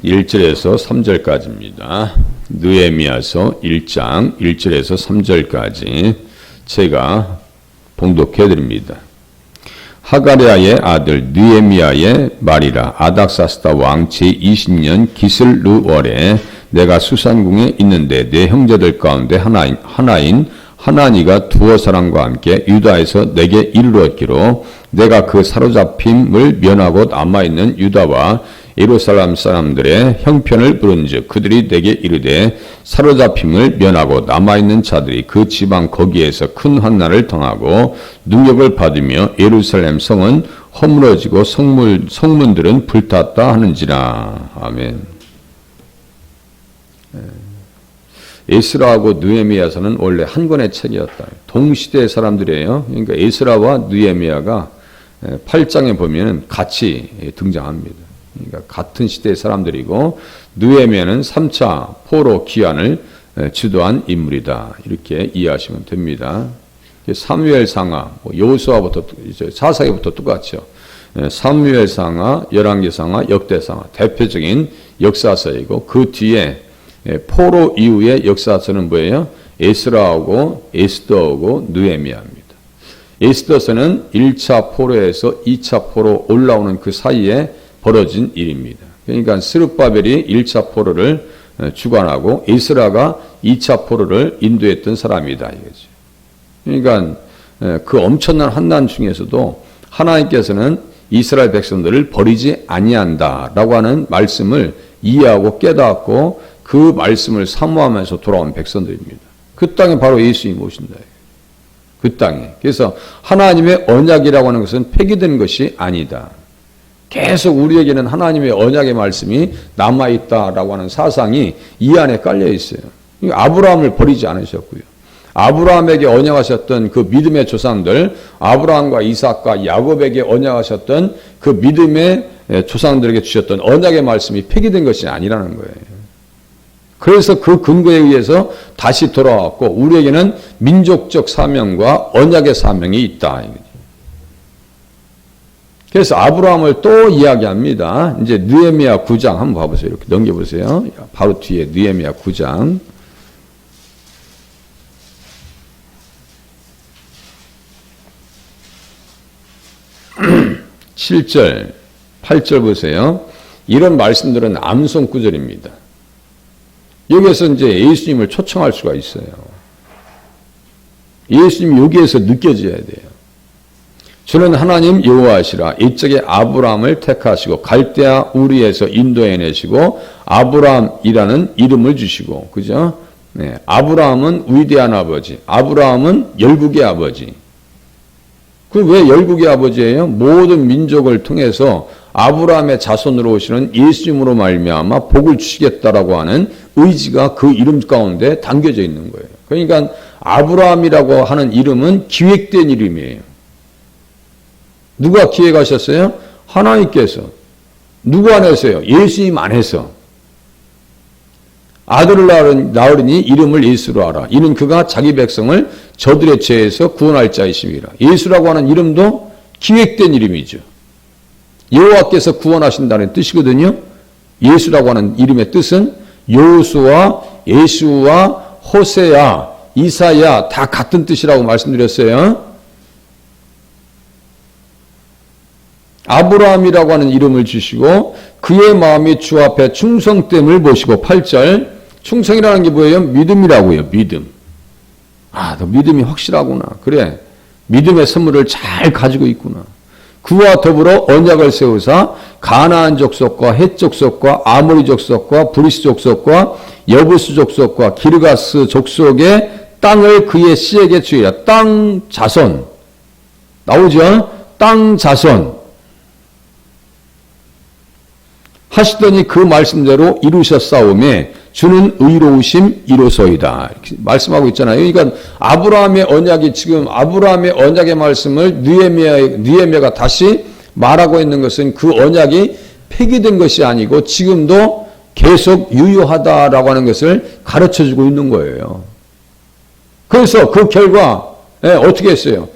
1절에서 3절까지입니다. 느헤미야서 1장 1절에서 3절까지 제가 봉독해 드립니다. 하가랴의 아들 느헤미야의 말이라. 아닥사스다 왕 제20년 기슬르월에 내가 수산궁에 있는데 내 형제들 가운데 하나인 하나니가 두어 사람과 함께 유다에서 내게 이르렀기로 내가 그 사로잡힘을 면하고 남아있는 유다와 예루살렘 사람들의 형편을 부른즉 그들이 내게 이르되 사로잡힘을 면하고 남아있는 자들이 그 지방 거기에서 큰 환난을 당하고 능력을 받으며 예루살렘 성은 허물어지고 성문들은 불탔다 하는지라. 아멘. 에스라하고 느헤미야서는 원래 한 권의 책이었다. 동시대 사람들이에요. 그러니까 에스라와 느헤미야가 8장에 보면 같이 등장합니다. 그러니까 같은 시대의 사람들이고 느헤미야는 3차 포로 기한을 주도한 인물이다. 이렇게 이해하시면 됩니다. 사무엘상하, 여호수아부터 사사기부터 똑같죠. 사무엘상하, 열왕기상하, 역대상하 대표적인 역사서이고 그 뒤에 포로 이후의 역사서는 뭐예요? 에스라하고 에스더하고 느헤미야입니다. 에스더서는 1차 포로에서 2차 포로 올라오는 그 사이에 벌어진 일입니다. 그러니까 스룹바벨이 1차 포로를 주관하고 에스라가 2차 포로를 인도했던 사람이다 이거죠. 그러니까 그 엄청난 환난 중에서도 하나님께서는 이스라엘 백성들을 버리지 아니한다라고 하는 말씀을 이해하고 깨닫고 그 말씀을 사모하면서 돌아온 백성들입니다. 그 땅에 바로 예수님이 오신다. 그 땅에. 그래서 하나님의 언약이라고 하는 것은 폐기된 것이 아니다. 계속 우리에게는 하나님의 언약의 말씀이 남아있다라고 하는 사상이 이 안에 깔려 있어요. 아브라함을 버리지 않으셨고요. 아브라함에게 언약하셨던 그 믿음의 조상들, 아브라함과 이삭과 야곱에게 언약하셨던 그 믿음의 조상들에게 주셨던 언약의 말씀이 폐기된 것이 아니라는 거예요. 그래서 그 근거에 의해서 다시 돌아왔고 우리에게는 민족적 사명과 언약의 사명이 있다. 그래서 아브라함을 또 이야기합니다. 이제 느헤미야 9장 한번 봐보세요. 이렇게 넘겨보세요. 바로 뒤에 느헤미야 9장. 7절, 8절 보세요. 이런 말씀들은 암송 구절입니다. 여기에서 이제 예수님을 초청할 수가 있어요. 예수님이 여기에서 느껴져야 돼요. 주는 하나님 여호와시라. 이쪽에 아브라함을 택하시고 갈대아 우리에서 인도해내시고 아브라함이라는 이름을 주시고, 그죠? 네, 아브라함은 위대한 아버지, 아브라함은 열국의 아버지. 그 왜 열국의 아버지예요? 모든 민족을 통해서 아브라함의 자손으로 오시는 예수님으로 말미암아 복을 주시겠다라고 하는 의지가 그 이름 가운데 담겨져 있는 거예요. 그러니까 아브라함이라고 하는 이름은 기획된 이름이에요. 누가 기획하셨어요? 하나님께서. 누구 안에서요? 예수님 안에서. 아들을 낳으리니 이름을 예수로 하라. 이는 그가 자기 백성을 저들의 죄에서 구원할 자이심이라. 예수라고 하는 이름도 기획된 이름이죠. 여호와께서 구원하신다는 뜻이거든요. 예수라고 하는 이름의 뜻은 여호수아, 예수와 호세야, 이사야 다 같은 뜻이라고 말씀드렸어요. 아브라함이라고 하는 이름을 주시고 그의 마음이 주 앞에 충성됨을 보시고 8절 충성이라는 게 뭐예요? 믿음이라고요. 믿음. 아, 너 믿음이 확실하구나. 그래. 믿음의 선물을 잘 가지고 있구나. 그와 더불어 언약을 세우사 가나안 족속과 헷 족속과 아모리 족속과 브리스 족속과 여부스 족속과 기르가스 족속의 땅을 그의 씨에게 주리라. 땅 자손. 나오죠? 땅 자손. 하시더니 그 말씀대로 이루셨사오매 주는 의로우심 이로소이다. 이렇게 말씀하고 있잖아요. 그러니까 아브라함의 언약이 지금 아브라함의 언약의 말씀을 느헤미야가 다시 말하고 있는 것은 그 언약이 폐기된 것이 아니고 지금도 계속 유효하다라고 하는 것을 가르쳐주고 있는 거예요. 그래서 그 결과 어떻게 했어요?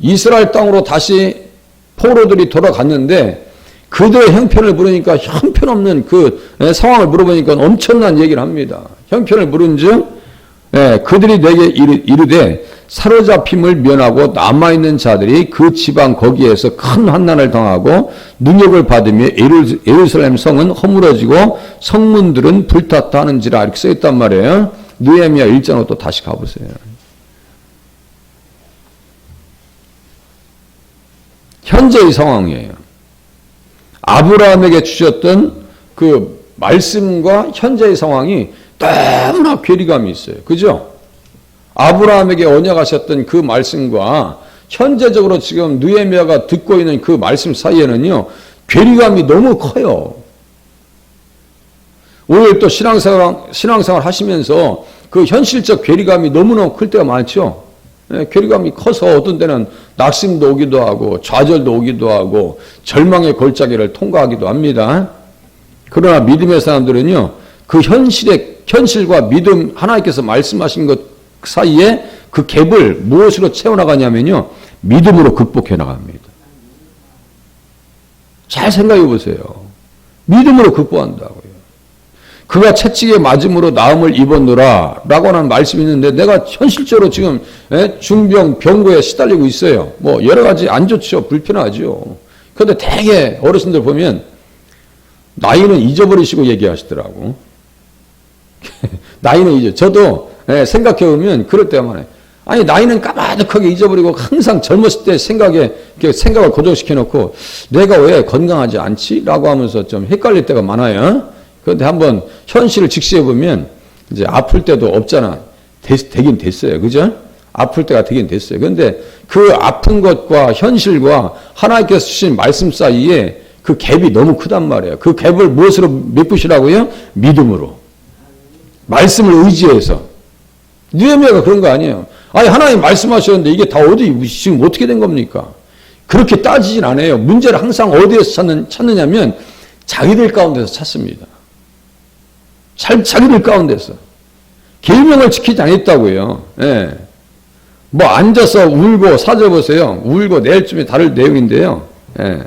이스라엘 땅으로 다시 포로들이 돌아갔는데 그들의 형편을 물으니까 형편없는 그 상황을 물어보니까 엄청난 얘기를 합니다. 형편을 물은즉 그들이 내게 이르되 사로잡힘을 면하고 남아있는 자들이 그 지방 거기에서 큰 환난을 당하고 능력을 받으며 예루살렘 성은 허물어지고 성문들은 불탔다 하는지라 이렇게 써있단 말이에요. 느헤미야 1장으로 또 다시 가보세요. 현재의 상황이에요. 아브라함에게 주셨던 그 말씀과 현재의 상황이 너무나 괴리감이 있어요. 그죠? 아브라함에게 언약하셨던 그 말씀과 현재적으로 지금 느헤미야가 듣고 있는 그 말씀 사이에는요, 괴리감이 너무 커요. 오늘 또 신앙생활 하시면서 그 현실적 괴리감이 너무너무 클 때가 많죠. 괴리감이 커서 어떤 때는 낙심도 오기도 하고 좌절도 오기도 하고 절망의 골짜기를 통과하기도 합니다. 그러나 믿음의 사람들은요, 그 현실과 믿음, 하나님께서 말씀하신 것 사이에 그 갭을 무엇으로 채워나가냐면요, 믿음으로 극복해 나갑니다. 잘 생각해 보세요. 믿음으로 극복한다고요. 그가 채찍에 맞음으로 나음을 입었노라 라고 하는 말씀이 있는데, 내가 현실적으로 지금 중병 병고에 시달리고 있어요. 뭐 여러 가지 안 좋죠. 불편하죠. 그런데 대개 어르신들 보면 나이는 잊어버리시고 얘기하시더라고. 나이는 잊어. 저도 생각해 보면 그럴 때가 많아요. 아니, 나이는 까마득하게 잊어버리고 항상 젊었을 때 생각을 고정시켜 놓고 내가 왜 건강하지 않지? 라고 하면서 좀 헷갈릴 때가 많아요. 그런데 한번 현실을 직시해 보면 이제 아플 때도 없잖아. 되긴 됐어요. 그죠? 아플 때가 되긴 됐어요. 그런데 그 아픈 것과 현실과 하나님께서 주신 말씀 사이에 그 갭이 너무 크단 말이에요. 그 갭을 무엇으로 메꾸시라고요? 믿음으로. 말씀을 의지해서. 느헤미야가 그런 거 아니에요. 아니, 하나님 말씀하셨는데 이게 다 지금 어떻게 된 겁니까? 그렇게 따지진 않아요. 문제를 항상 어디에서 찾느냐면 자기들 가운데서 찾습니다. 자기들 가운데서. 계명을 지키지 않았다고요. 예. 뭐 앉아서 울고 사져보세요. 울고 내일쯤에 다를 내용인데요. 예.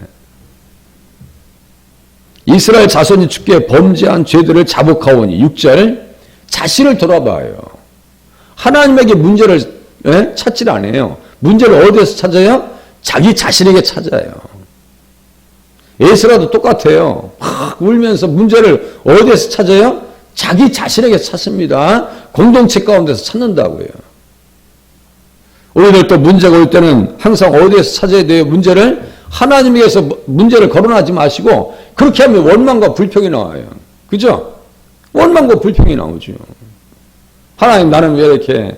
이스라엘 자손이 주께 범죄한 죄들을 자복하오니 6절 자신을 돌아봐요. 하나님에게 문제를 찾질 않아요. 문제를 어디에서 찾아요? 자기 자신에게 찾아요. 에스라도 똑같아요. 막 울면서 문제를 어디에서 찾아요? 자기 자신에게 찾습니다. 공동체 가운데서 찾는다고요. 우리들 또 문제가 올 때는 항상 어디에서 찾아야 돼요? 문제를 하나님에게서 문제를 거론하지 마시고 그렇게 하면 원망과 불평이 나와요. 그죠? 원망과 불평이 나오죠. 하나님, 나는 왜 이렇게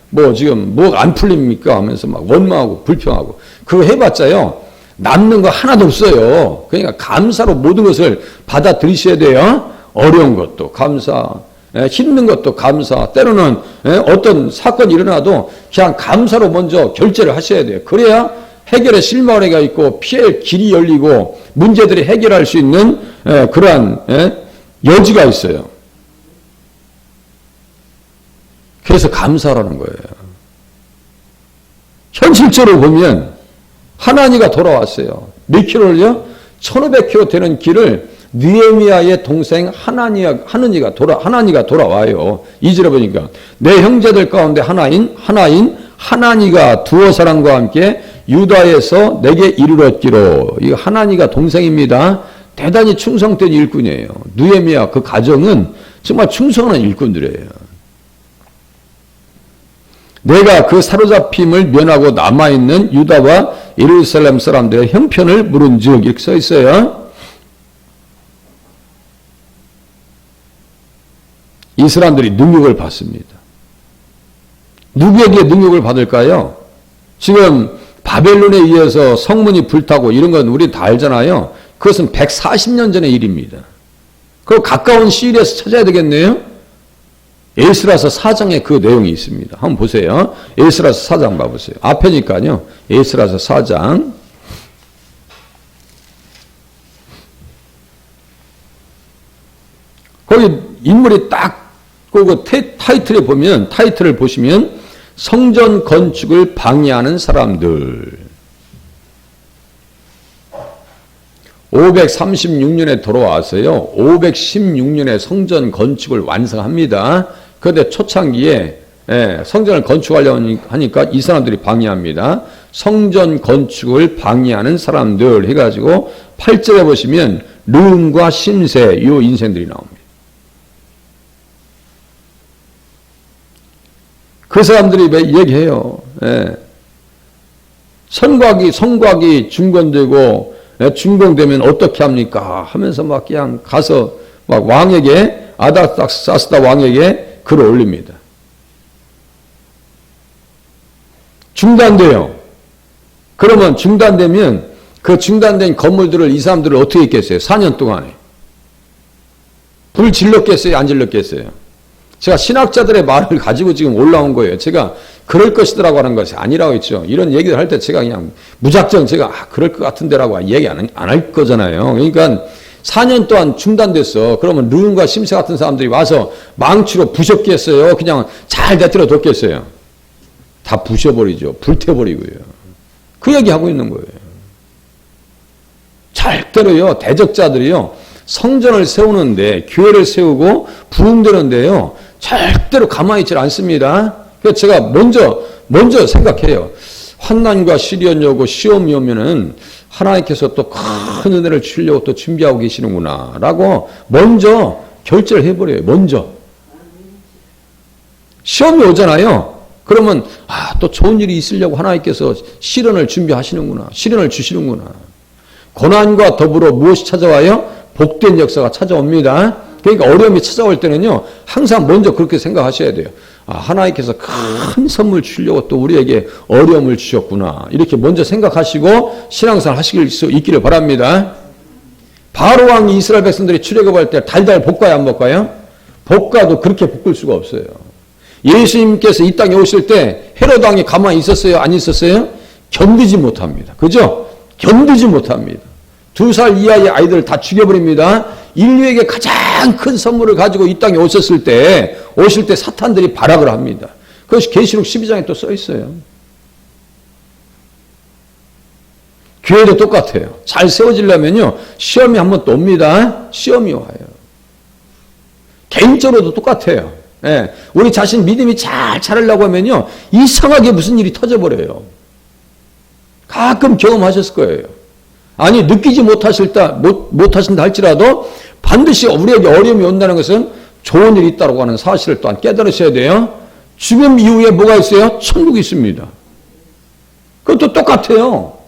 뭐 지금 뭐 안 풀립니까? 하면서 막 원망하고 불평하고 그거 해봤자요, 남는 거 하나도 없어요. 그러니까 감사로 모든 것을 받아들이셔야 돼요. 어려운 것도 감사, 힘든 것도 감사, 때로는 어떤 사건이 일어나도 그냥 감사로 먼저 결제를 하셔야 돼요. 그래야 해결의 실마리가 있고 피할 길이 열리고 문제들이 해결할 수 있는 그러한 여지가 있어요. 그래서 감사라는 거예요. 현실적으로 보면 하나니가 돌아왔어요. 몇 킬로를요? 1500킬로 되는 길을 느헤미야의 동생 하나니가 돌아와요. 2절에 보니까 내 형제들 가운데 하나인 하나니가 두어 사람과 함께 유다에서 내게 이르렀기로. 이 하나니가 동생입니다. 대단히 충성된 일꾼이에요. 느헤미야 그 가정은 정말 충성한 일꾼들이에요. 내가 그 사로잡힘을 면하고 남아있는 유다와 예루살렘 사람들의 형편을 물은즉 이렇게 써 있어요. 이 사람들이 능력을 받습니다. 누구에게 능력을 받을까요? 지금 바벨론에 의해서 성문이 불타고 이런 건 우리 다 알잖아요. 그것은 140년 전의 일입니다. 그 가까운 시일에서 찾아야 되겠네요. 에스라서 4장에 그 내용이 있습니다. 한번 보세요. 에스라서 4장 봐보세요. 앞에니까요. 에스라서 4장. 거기 인물이 딱 그 타이틀을 보시면 성전 건축을 방해하는 사람들. 536년에 돌아와서요. 516년에 성전 건축을 완성합니다. 그런데 초창기에 성전을 건축하려고 하니까 이 사람들이 방해합니다. 성전 건축을 방해하는 사람들 해가지고 8절에 보시면 르움과 심세 이 인생들이 나옵니다. 그 사람들이 얘기해요. 성곽이 중건되고 준공되면 어떻게 합니까? 하면서 막 그냥 가서 막 왕에게 아닥사스다 왕에게 글을 올립니다. 중단돼요. 그러면 중단되면 그 중단된 건물들을 이 사람들을 어떻게 했겠어요? 4년 동안에. 불 질렀겠어요? 안 질렀겠어요? 제가 신학자들의 말을 가지고 지금 올라온 거예요. 제가 그럴 것이더라고 하는 것이 아니라고 했죠. 이런 얘기를 할 때 제가 그냥 무작정 제가 그럴 것 같은데라고 얘기 안 할 거잖아요. 그러니까 4년 동안 중단됐어. 그러면 르움과 심세 같은 사람들이 와서 망치로 부셨겠어요? 그냥 잘 내버려 뒀겠어요? 다 부셔버리죠. 불태워버리고요. 그 얘기하고 있는 거예요. 절대로요, 대적자들이요, 성전을 세우는데, 교회를 세우고 부흥되는데요, 절대로 가만히 있지 않습니다. 그래서 제가 먼저 생각해요. 환난과 시련이 오고 시험이 오면은 하나님께서 또 큰 은혜를 주려고 또 준비하고 계시는구나. 라고 먼저 결제를 해버려요. 먼저. 시험이 오잖아요. 그러면, 또 좋은 일이 있으려고 하나님께서 시련을 준비하시는구나. 시련을 주시는구나. 고난과 더불어 무엇이 찾아와요? 복된 역사가 찾아옵니다. 그러니까 어려움이 찾아올 때는요, 항상 먼저 그렇게 생각하셔야 돼요. 하나님께서 큰 선물 주려고 또 우리에게 어려움을 주셨구나. 이렇게 먼저 생각하시고 신앙생활 하실 수 있기를 바랍니다. 바로 왕이 이스라엘 백성들이 출애굽할 때 달달 볶아야 안 볶아요? 볶아도 그렇게 볶을 수가 없어요. 예수님께서 이 땅에 오실 때 헤로드 왕이 가만히 있었어요? 안 있었어요? 견디지 못합니다. 그죠? 견디지 못합니다. 2살 이하의 아이들을 다 죽여버립니다. 인류에게 가장 큰 선물을 가지고 이 땅에 오실 때 사탄들이 발악을 합니다. 그것이 계시록 12장에 또 써 있어요. 교회도 똑같아요. 잘 세워지려면요, 시험이 한 번 또 옵니다. 시험이 와요. 개인적으로도 똑같아요. 우리 자신 믿음이 잘 자라려고 하면요, 이상하게 무슨 일이 터져버려요. 가끔 경험하셨을 거예요. 아니, 느끼지 못하신다 할지라도 반드시 우리에게 어려움이 온다는 것은 좋은 일이 있다고 하는 사실을 또한 깨달으셔야 돼요. 죽음 이후에 뭐가 있어요? 천국이 있습니다. 그것도 똑같아요.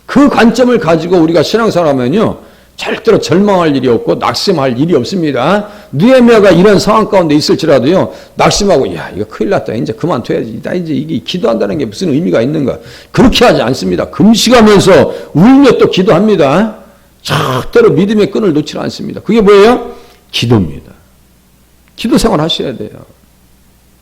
그 관점을 가지고 우리가 신앙생활 하면요, 절대로 절망할 일이 없고 낙심할 일이 없습니다. 느헤미야가 이런 상황 가운데 있을지라도요, 낙심하고, 야, 이거 큰일 났다. 이제 그만둬야지. 나 이제 이게 기도한다는 게 무슨 의미가 있는가. 그렇게 하지 않습니다. 금식하면서 울며 또 기도합니다. 절대로 믿음의 끈을 놓지 않습니다. 그게 뭐예요? 기도입니다. 기도 생활 하셔야 돼요.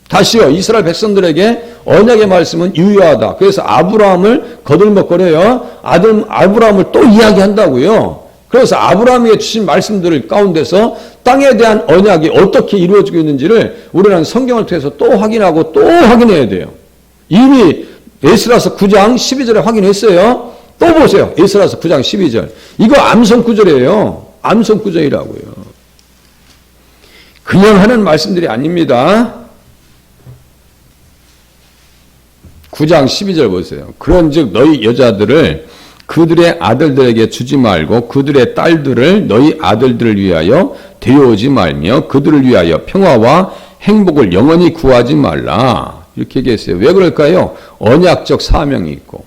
다시요, 이스라엘 백성들에게 언약의 말씀은 유효하다. 그래서 아브라함을 거들먹거려요. 아브라함을 또 이야기한다고요. 그래서 아브라함에게 주신 말씀들 가운데서 땅에 대한 언약이 어떻게 이루어지고 있는지를 우리는 성경을 통해서 또 확인하고 또 확인해야 돼요. 이미 에스라서 9장 12절에 확인했어요. 또 보세요. 에스라서 9장 12절. 이거 암송 구절이에요. 암송 구절이라고요. 그냥 하는 말씀들이 아닙니다. 9장 12절 보세요. 그런즉 너희 여자들을 그들의 아들들에게 주지 말고 그들의 딸들을 너희 아들들을 위하여 데려오지 말며 그들을 위하여 평화와 행복을 영원히 구하지 말라. 이렇게 얘기했어요. 왜 그럴까요? 언약적 사명이 있고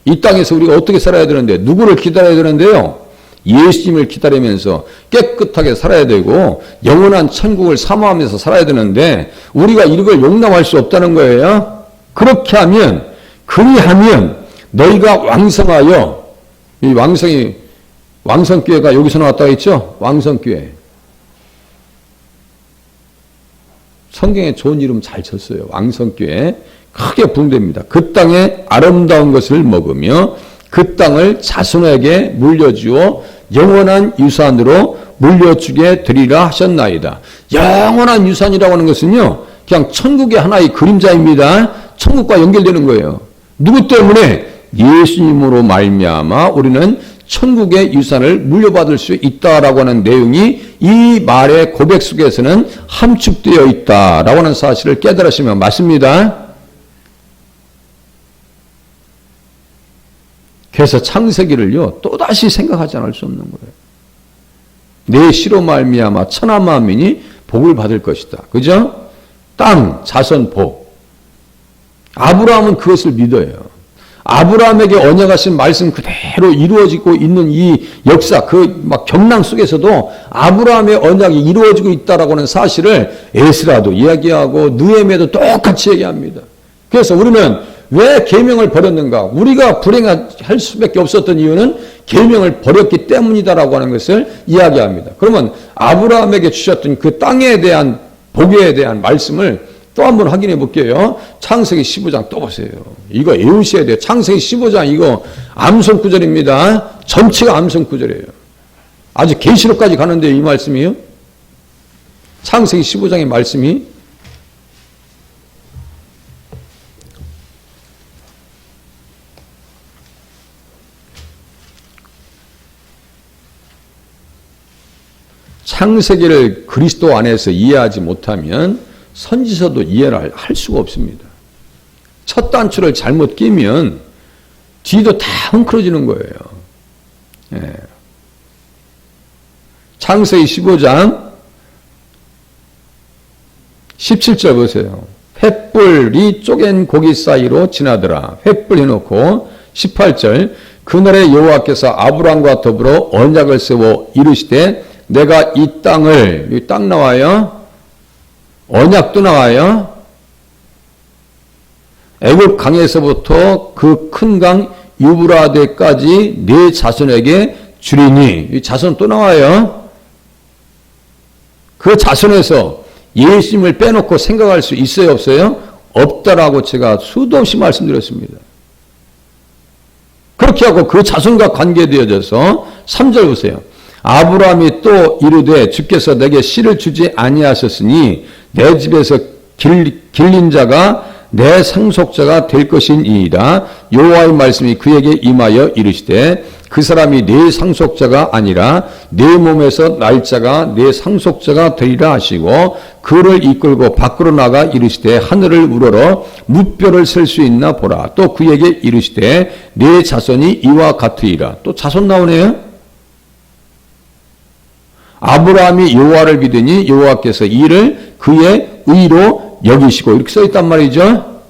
이 땅에서 우리가 어떻게 살아야 되는데 누구를 기다려야 되는데요? 예수님을 기다리면서 깨끗하게 살아야 되고 영원한 천국을 사모하면서 살아야 되는데 우리가 이걸 용납할 수 없다는 거예요. 그렇게 하면 그리하면 너희가 왕성하여 이 왕성교회가 여기서 나왔다고 했죠? 왕성교회. 성경에 좋은 이름 잘 쳤어요. 왕성교회. 크게 부흥됩니다. 그 땅에 아름다운 것을 먹으며 그 땅을 자손에게 물려주어 영원한 유산으로 물려주게 되리라 하셨나이다. 영원한 유산이라고 하는 것은요, 그냥 천국의 하나의 그림자입니다. 천국과 연결되는 거예요. 누구 때문에? 예수님으로 말미암아 우리는 천국의 유산을 물려받을 수 있다라고 하는 내용이 이 말의 고백 속에서는 함축되어 있다라고 하는 사실을 깨달으시면 맞습니다. 그래서 창세기를요 또다시 생각하지 않을 수 없는 거예요. 내 씨로 말미암아 천하 만민이 복을 받을 것이다. 그죠? 땅, 자손, 복. 아브라함은 그것을 믿어요. 아브라함에게 언약하신 말씀 그대로 이루어지고 있는 이 역사, 그 막 경랑 속에서도 아브라함의 언약이 이루어지고 있다라고 하는 사실을 에스라도 이야기하고 느헤미야도 똑같이 얘기합니다. 그래서 우리는 왜 계명을 버렸는가? 우리가 불행할 수밖에 없었던 이유는 계명을 버렸기 때문이다라고 하는 것을 이야기합니다. 그러면 아브라함에게 주셨던 그 땅에 대한 복에 대한 말씀을 또 한번 확인해 볼게요. 창세기 15장 또 보세요. 이거 외우셔야 돼요. 창세기 15장 이거 암송 구절입니다. 전체가 암송 구절이에요. 아주 계시록까지 가는데 이 말씀이요. 창세기 15장의 말씀이 창세기를 그리스도 안에서 이해하지 못하면 선지서도 이해를 할 수가 없습니다. 첫 단추를 잘못 끼면 뒤도 다 헝클어지는 거예요. 예. 창세기 15장 17절 보세요. 횃불이 쪼갠 고기 사이로 지나더라. 횃불 해놓고 18절 그날에 여호와께서 아브람과 더불어 언약을 세워 이르시되 내가 이 땅을, 여기 땅 나와요. 언약도 나와요. 애굽 강에서부터 그 큰 강 유브라데까지 네 자손에게 주리니, 이 자손 또 나와요. 그 자손에서 예수님을 빼놓고 생각할 수 있어요, 없어요? 없다라고 제가 수도 없이 말씀드렸습니다. 그렇게 하고 그 자손과 관계되어져서 3절 보세요. 아브라함이 또 이르되 주께서 내게 씨를 주지 아니하셨으니 내 집에서 길린 자가 내 상속자가 될 것이니이다. 여호와의 말씀이 그에게 임하여 이르시되 그 사람이 내 상속자가 아니라 내 몸에서 날 자가 내 상속자가 되리라 하시고 그를 이끌고 밖으로 나가 이르시되 하늘을 우러러 뭇별을 셀 수 있나 보라. 또 그에게 이르시되 내 자손이 이와 같으리라. 또 자손 나오네요. 아브라함이 여호와를 믿으니 여호와께서 이를 그의 의로 여기시고 이렇게 써있단 말이죠.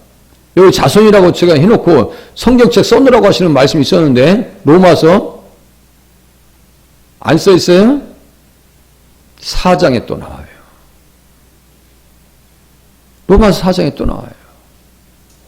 여기 자손이라고 제가 해놓고 성경책 써놓으라고 하시는 말씀이 있었는데 로마서 안 써있어요? 4장에 또 나와요. 로마서 4장에 또 나와요.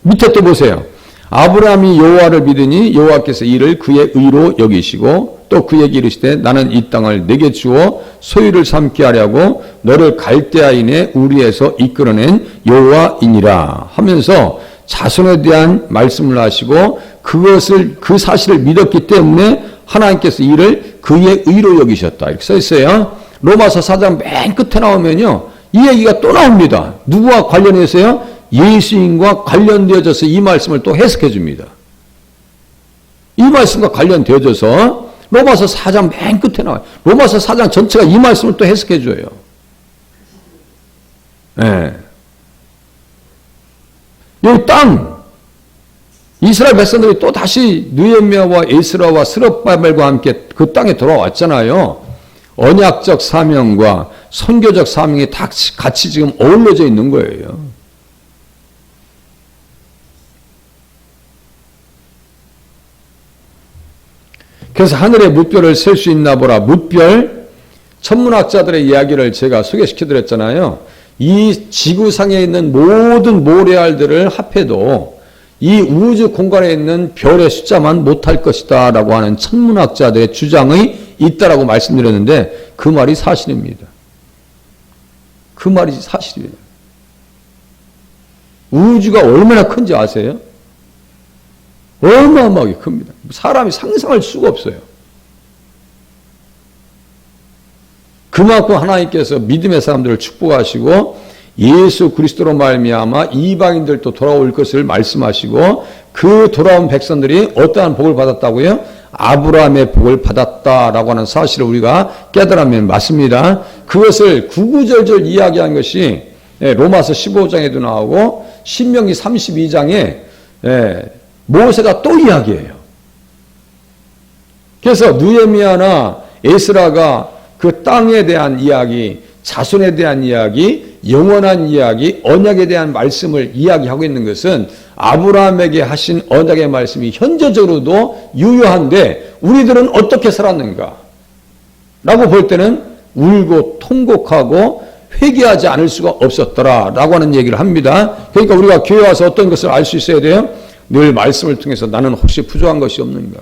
밑에 또 보세요. 아브라함이 여호와를 믿으니 여호와께서 이를 그의 의로 여기시고 또 그에게 이르시되 나는 이 땅을 내게 주어 소유를 삼게 하려고 너를 갈대아인의 우리에서 이끌어낸 여호와이니라 하면서 자손에 대한 말씀을 하시고 그것을 그 사실을 믿었기 때문에 하나님께서 이를 그의 의로 여기셨다 이렇게 써 있어요. 로마서 4장 맨 끝에 나오면요 이 얘기가 또 나옵니다. 누구와 관련해서요? 예수님과 관련되어져서 이 말씀을 또 해석해 줍니다. 이 말씀과 관련되어져서 로마서 4장 맨 끝에 나와요. 로마서 4장 전체가 이 말씀을 또 해석해 줘요. 네. 여기 땅, 이스라엘 백성들이 또 다시 느헤미야와 에스라와 스룹바벨과 함께 그 땅에 돌아왔잖아요. 언약적 사명과 선교적 사명이 다 같이 지금 어울려져 있는 거예요. 그래서 하늘의 뭇별을 셀 수 있나 보라. 뭇별, 천문학자들의 이야기를 제가 소개시켜드렸잖아요. 이 지구상에 있는 모든 모래알들을 합해도 이 우주 공간에 있는 별의 숫자만 못할 것이다 라고 하는 천문학자들의 주장이 있다라고 말씀드렸는데 그 말이 사실입니다. 그 말이 사실이에요. 우주가 얼마나 큰지 아세요? 어마어마하게 큽니다. 사람이 상상할 수가 없어요. 그만큼 하나님께서 믿음의 사람들을 축복하시고 예수 그리스도로 말미암아 이방인들도 돌아올 것을 말씀하시고 그 돌아온 백성들이 어떠한 복을 받았다고요? 아브라함의 복을 받았다라고 하는 사실을 우리가 깨달으면 맞습니다. 그것을 구구절절 이야기한 것이 로마서 15장에도 나오고 신명기 32장에 모세가 또 이야기해요. 그래서 느헤미야나 에스라가 그 땅에 대한 이야기, 자손에 대한 이야기, 영원한 이야기, 언약에 대한 말씀을 이야기하고 있는 것은 아브라함에게 하신 언약의 말씀이 현재적으로도 유효한데 우리들은 어떻게 살았는가? 라고 볼 때는 울고 통곡하고 회개하지 않을 수가 없었더라 라고 하는 얘기를 합니다. 그러니까 우리가 교회 와서 어떤 것을 알 수 있어야 돼요? 늘 말씀을 통해서 나는 혹시 부족한 것이 없는가?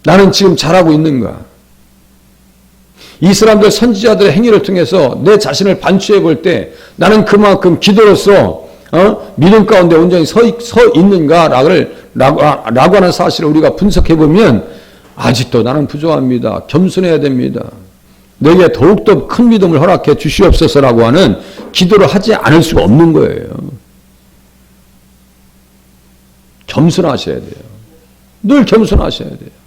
나는 지금 잘하고 있는가? 이 사람들 선지자들의 행위를 통해서 내 자신을 반추해 볼 때 나는 그만큼 기도로서 믿음 가운데 온전히 서 있는가라고 하는 사실을 우리가 분석해 보면 아직도 나는 부족합니다. 겸손해야 됩니다. 내게 더욱더 큰 믿음을 허락해 주시옵소서라고 하는 기도를 하지 않을 수가 없는 거예요. 겸손하셔야 돼요. 늘 겸손하셔야 돼요.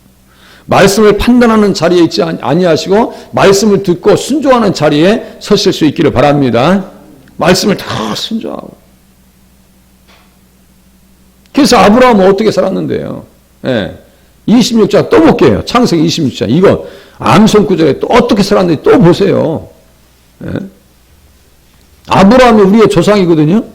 말씀을 판단하는 자리에 있지 아니하시고 말씀을 듣고 순종하는 자리에 서실 수 있기를 바랍니다. 말씀을 다 순종하고. 그래서 아브라함은 어떻게 살았는데요? 26장 또 볼게요. 창세기 26장. 이거 암송 구절에 또 어떻게 살았는지 또 보세요. 아브라함이 우리의 조상이거든요.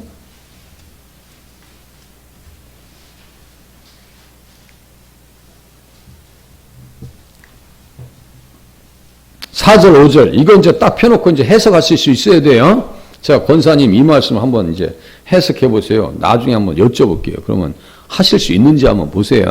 (4절) (5절) 이거 이제 딱 펴놓고 이제 해석하실 수 있어야 돼요. 제가 권사님 이 말씀 한번 이제 해석해 보세요. 나중에 한번 여쭤볼게요. 그러면 하실 수 있는지 한번 보세요.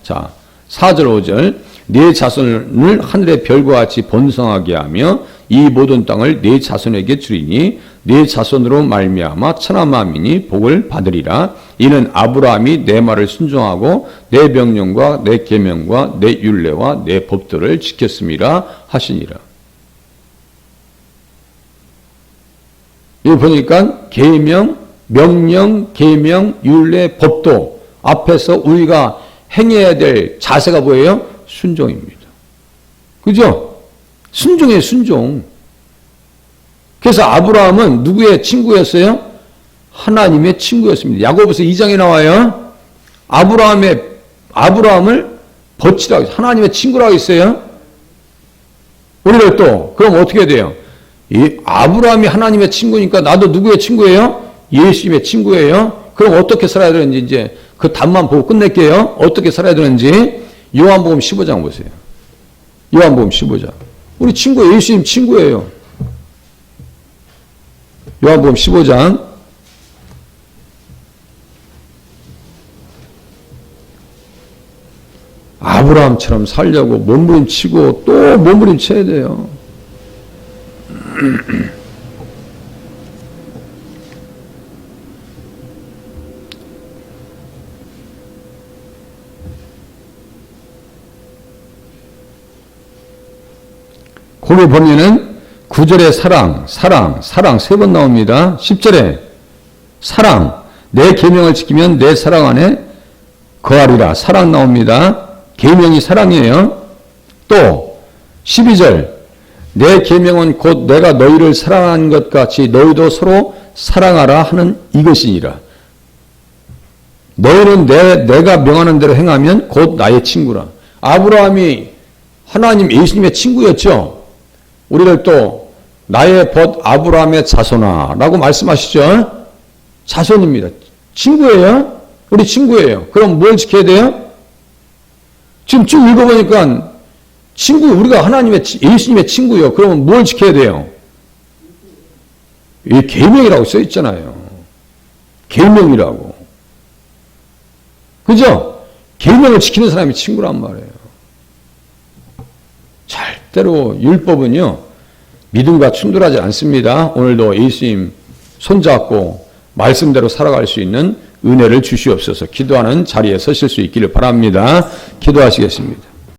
자, (4절) (5절) 네 자손을 하늘의 별과 같이 번성하게 하며 이 모든 땅을 네 자손에게 주리니 네 자손으로 말미암아 천하 만민이 복을 받으리라. 이는 아브라함이 내 말을 순종하고 내 명령과 내 계명과 내 율례와 내 법도를 지켰음이라 하시니라. 여기 보니까 계명, 명령, 계명, 율례, 법도 앞에서 우리가 행해야 될 자세가 뭐예요? 순종입니다. 그죠? 순종이에요, 순종. 그래서 아브라함은 누구의 친구였어요? 하나님의 친구였습니다. 야고보서 2장에 나와요. 아브라함을 버치라고, 하나님의 친구라고 했어요. 우리를 또, 그럼 어떻게 돼요? 이 아브라함이 하나님의 친구니까 나도 누구의 친구예요? 예수님의 친구예요. 그럼 어떻게 살아야 되는지 이제 그 답만 보고 끝낼게요. 어떻게 살아야 되는지 요한복음 15장 보세요. 요한복음 15장. 우리 친구, 예수님 친구예요. 요한복음 15장. 아브라함처럼 살려고 몸부림치고 또 몸부림쳐야 돼요. 거기 보면은 9절에 사랑 3번 나옵니다. 10절에 사랑, 내 계명을 지키면 내 사랑 안에 거하리라. 사랑 나옵니다. 계명이 사랑이에요. 또 12절, 내 계명은 곧 내가 너희를 사랑한 것 같이 너희도 서로 사랑하라 하는 이것이니라. 너희는 내가 명하는 대로 행하면 곧 나의 친구라. 아브라함이 하나님 예수님의 친구였죠. 우리를 또 나의 벗 아브라함의 자손아 라고 말씀하시죠. 자손입니다. 친구예요. 우리 친구예요. 그럼 뭘 지켜야 돼요? 지금 쭉 읽어보니까 우리가 하나님의 예수님의 친구예요. 그러면 뭘 지켜야 돼요? 이 계명이라고 써 있잖아요. 계명이라고. 그죠? 계명을 지키는 사람이 친구란 말이에요. 절대로 율법은요, 믿음과 충돌하지 않습니다. 오늘도 예수님 손잡고 말씀대로 살아갈 수 있는 은혜를 주시옵소서. 기도하는 자리에 서실 수 있기를 바랍니다. 기도하시겠습니다.